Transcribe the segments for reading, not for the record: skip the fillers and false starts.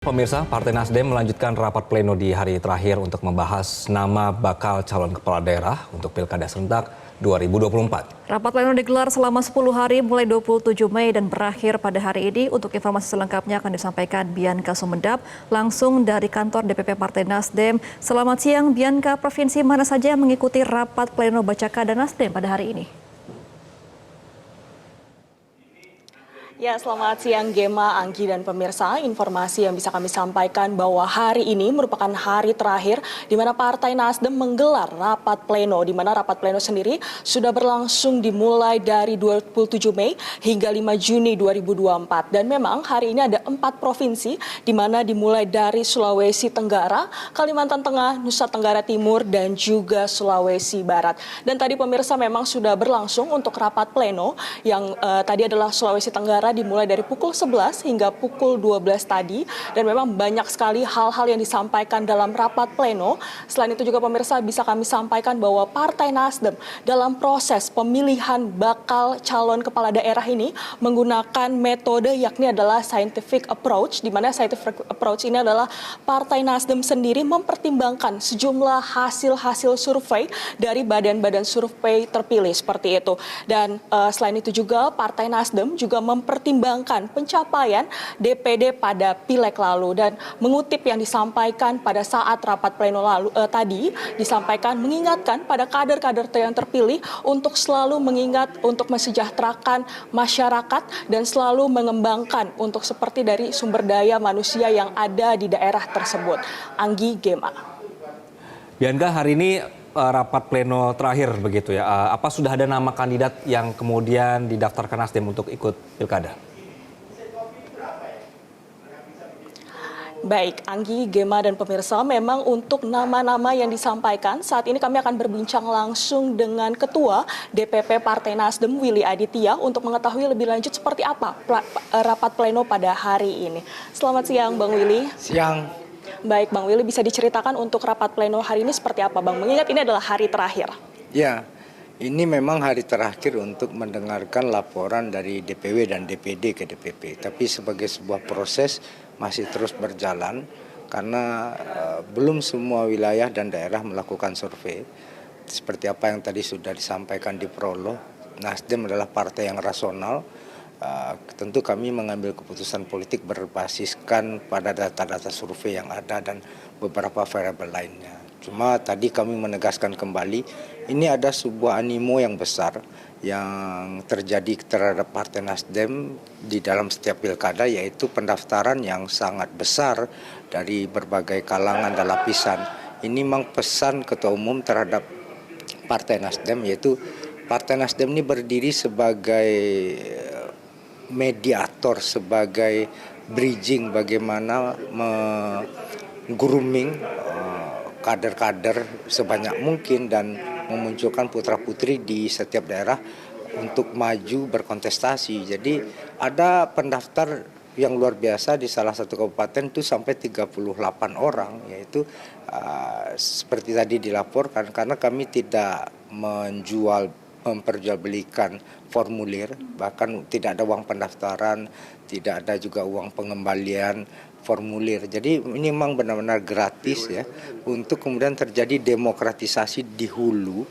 Pemirsa, Partai Nasdem melanjutkan rapat pleno di hari terakhir untuk membahas nama bakal calon kepala daerah untuk Pilkada Serentak 2024. Rapat pleno digelar selama 10 hari mulai 27 Mei dan berakhir pada hari ini. Untuk informasi selengkapnya akan disampaikan Bianca Sumedap langsung dari kantor DPP Partai Nasdem. Selamat siang Bianca, provinsi mana saja yang mengikuti rapat pleno Bacakada Nasdem pada hari ini? Ya, selamat siang Gema, Anggi, dan pemirsa. Informasi yang bisa kami sampaikan bahwa hari ini merupakan hari terakhir di mana Partai Nasdem menggelar rapat pleno, di mana rapat pleno sendiri sudah berlangsung dimulai dari 27 Mei hingga 5 Juni 2024. Dan memang hari ini ada 4 provinsi di mana dimulai dari Sulawesi Tenggara, Kalimantan Tengah, Nusa Tenggara Timur, dan juga Sulawesi Barat. Dan tadi pemirsa memang sudah berlangsung untuk rapat pleno yang tadi adalah Sulawesi Tenggara dimulai dari pukul 11 hingga pukul 12 tadi, dan memang banyak sekali hal-hal yang disampaikan dalam rapat pleno. Selain itu juga pemirsa bisa kami sampaikan bahwa Partai Nasdem dalam proses pemilihan bakal calon kepala daerah ini menggunakan metode yakni adalah scientific approach, di mana scientific approach ini adalah Partai Nasdem sendiri mempertimbangkan sejumlah hasil-hasil survei dari badan-badan survei terpilih seperti itu. Dan selain itu juga Partai Nasdem juga mempertimbangkan pencapaian DPD pada Pileg lalu, dan mengutip yang disampaikan pada saat rapat pleno lalu tadi disampaikan mengingatkan pada kader-kader yang terpilih untuk selalu mengingat untuk mensejahterakan masyarakat dan selalu mengembangkan untuk seperti dari sumber daya manusia yang ada di daerah tersebut. Anggi, Gema. Bianca, hari ini rapat pleno terakhir begitu ya. Apa sudah ada nama kandidat yang kemudian didaftarkan Nasdem untuk ikut pilkada? Baik, Anggi, Gema, dan pemirsa, memang untuk nama-nama yang disampaikan, saat ini kami akan berbincang langsung dengan Ketua DPP Partai Nasdem, Willy Aditya, untuk mengetahui lebih lanjut seperti apa rapat pleno pada hari ini. Selamat siang, Bang Willy. Siang. Baik, Bang Willy, bisa diceritakan untuk rapat pleno hari ini seperti apa, Bang? Mengingat ini adalah hari terakhir. Ya, ini memang hari terakhir untuk mendengarkan laporan dari DPW dan DPD ke DPP. Tapi sebagai sebuah proses masih terus berjalan karena belum semua wilayah dan daerah melakukan survei. Seperti apa yang tadi sudah disampaikan di prolog, Nasdem adalah partai yang rasional. Tentu kami mengambil keputusan politik berbasiskan pada data-data survei yang ada dan beberapa variabel lainnya. Cuma tadi kami menegaskan kembali, ini ada sebuah animo yang besar yang terjadi terhadap Partai Nasdem di dalam setiap pilkada, yaitu pendaftaran yang sangat besar dari berbagai kalangan dan lapisan. Ini memang pesan Ketua Umum terhadap Partai Nasdem, yaitu Partai Nasdem ini berdiri sebagai mediator, sebagai bridging bagaimana grooming kader-kader sebanyak mungkin dan memunculkan putra-putri di setiap daerah untuk maju berkontestasi. Jadi ada pendaftar yang luar biasa di salah satu kabupaten itu sampai 38 orang, yaitu seperti tadi dilaporkan, karena kami tidak memperjualbelikan formulir, bahkan tidak ada uang pendaftaran, tidak ada juga uang pengembalian formulir. Jadi ini memang benar-benar gratis ya, untuk kemudian terjadi demokratisasi di hulu,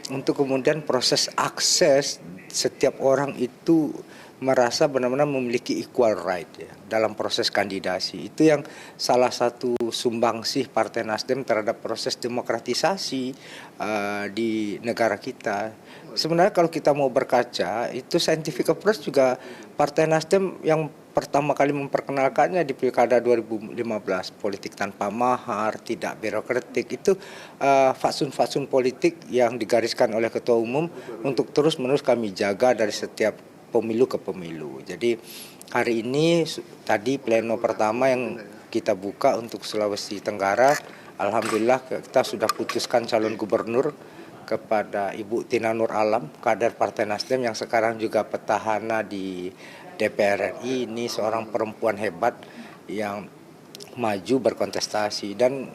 untuk kemudian proses akses setiap orang itu merasa benar-benar memiliki equal right ya dalam proses kandidasi. Itu yang salah satu sumbangsih Partai Nasdem terhadap proses demokratisasi di negara kita. Sebenarnya kalau kita mau berkaca, itu scientific approach juga Partai Nasdem yang pertama kali memperkenalkannya di Pilkada 2015, politik tanpa mahar, tidak birokratik. Itu fatsun-fatsun politik yang digariskan oleh Ketua Umum untuk terus-menerus kami jaga dari setiap pemilu ke pemilu. Jadi hari ini tadi pleno pertama yang kita buka untuk Sulawesi Tenggara, alhamdulillah kita sudah putuskan calon gubernur kepada Ibu Tina Nur Alam, kader Partai Nasdem yang sekarang juga petahana di DPR RI. Ini seorang perempuan hebat yang maju berkontestasi, dan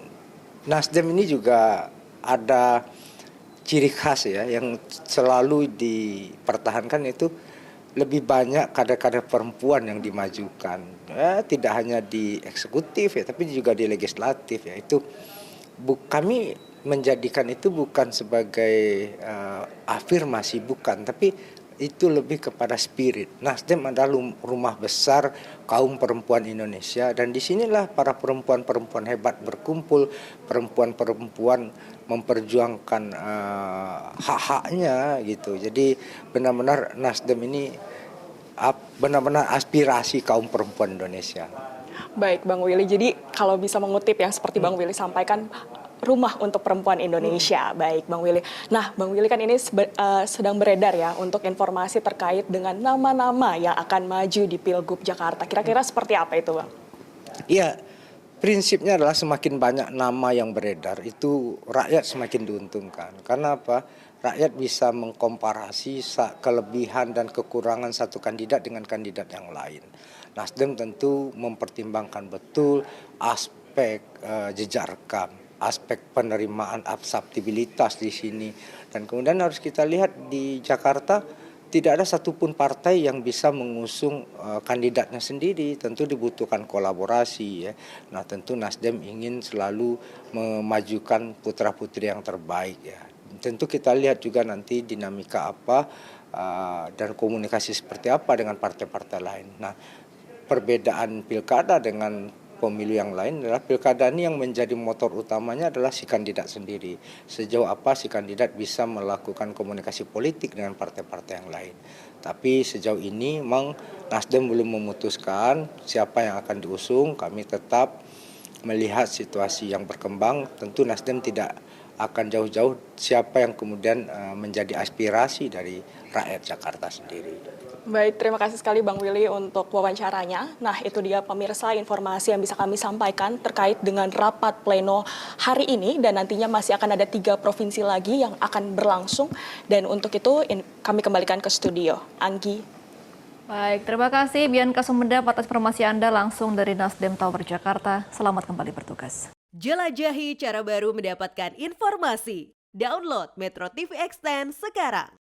Nasdem ini juga ada ciri khas ya yang selalu dipertahankan, itu lebih banyak kader-kader perempuan yang dimajukan. Tidak hanya di eksekutif ya, tapi juga di legislatif ya. Itu kami menjadikan itu bukan sebagai afirmasi, bukan, tapi itu lebih kepada spirit. Nasdem adalah rumah besar kaum perempuan Indonesia, dan disinilah para perempuan-perempuan hebat berkumpul, perempuan-perempuan memperjuangkan hak-haknya gitu. Jadi benar-benar Nasdem ini benar-benar aspirasi kaum perempuan Indonesia. Baik, Bang Willy. Jadi kalau bisa mengutip yang seperti Bang Willy sampaikan, rumah untuk perempuan Indonesia. Baik, Bang Willy. Nah, Bang Willy kan ini sedang beredar ya untuk informasi terkait dengan nama-nama yang akan maju di Pilgub Jakarta. Kira-kira seperti apa itu, Bang? Iya, prinsipnya adalah semakin banyak nama yang beredar, itu rakyat semakin diuntungkan. Karena apa? Rakyat bisa mengkomparasi kelebihan dan kekurangan satu kandidat dengan kandidat yang lain. Nasdem tentu mempertimbangkan betul aspek jejak rekam, aspek penerimaan akseptabilitas di sini. Dan kemudian harus kita lihat di Jakarta tidak ada satupun partai yang bisa mengusung kandidatnya sendiri. Tentu dibutuhkan kolaborasi ya. Nah, tentu Nasdem ingin selalu memajukan putra-putri yang terbaik ya. Tentu kita lihat juga nanti dinamika apa dan komunikasi seperti apa dengan partai-partai lain. Nah, perbedaan pilkada dengan pemilu yang lain adalah pilkada ini yang menjadi motor utamanya adalah si kandidat sendiri. Sejauh apa si kandidat bisa melakukan komunikasi politik dengan partai-partai yang lain. Tapi sejauh ini memang Nasdem belum memutuskan siapa yang akan diusung. Kami tetap melihat situasi yang berkembang. Tentu Nasdem tidak akan jauh-jauh siapa yang kemudian menjadi aspirasi dari rakyat Jakarta sendiri. Baik, terima kasih sekali Bang Willy untuk wawancaranya. Nah, itu dia pemirsa informasi yang bisa kami sampaikan terkait dengan rapat pleno hari ini, dan nantinya masih akan ada 3 provinsi lagi yang akan berlangsung. Dan untuk itu kami kembalikan ke studio. Anggi. Baik, terima kasih Bianca Sumedap atas informasi Anda langsung dari Nasdem Tower Jakarta. Selamat kembali bertugas. Jelajahi cara baru mendapatkan informasi. Download Metro TV Extend sekarang.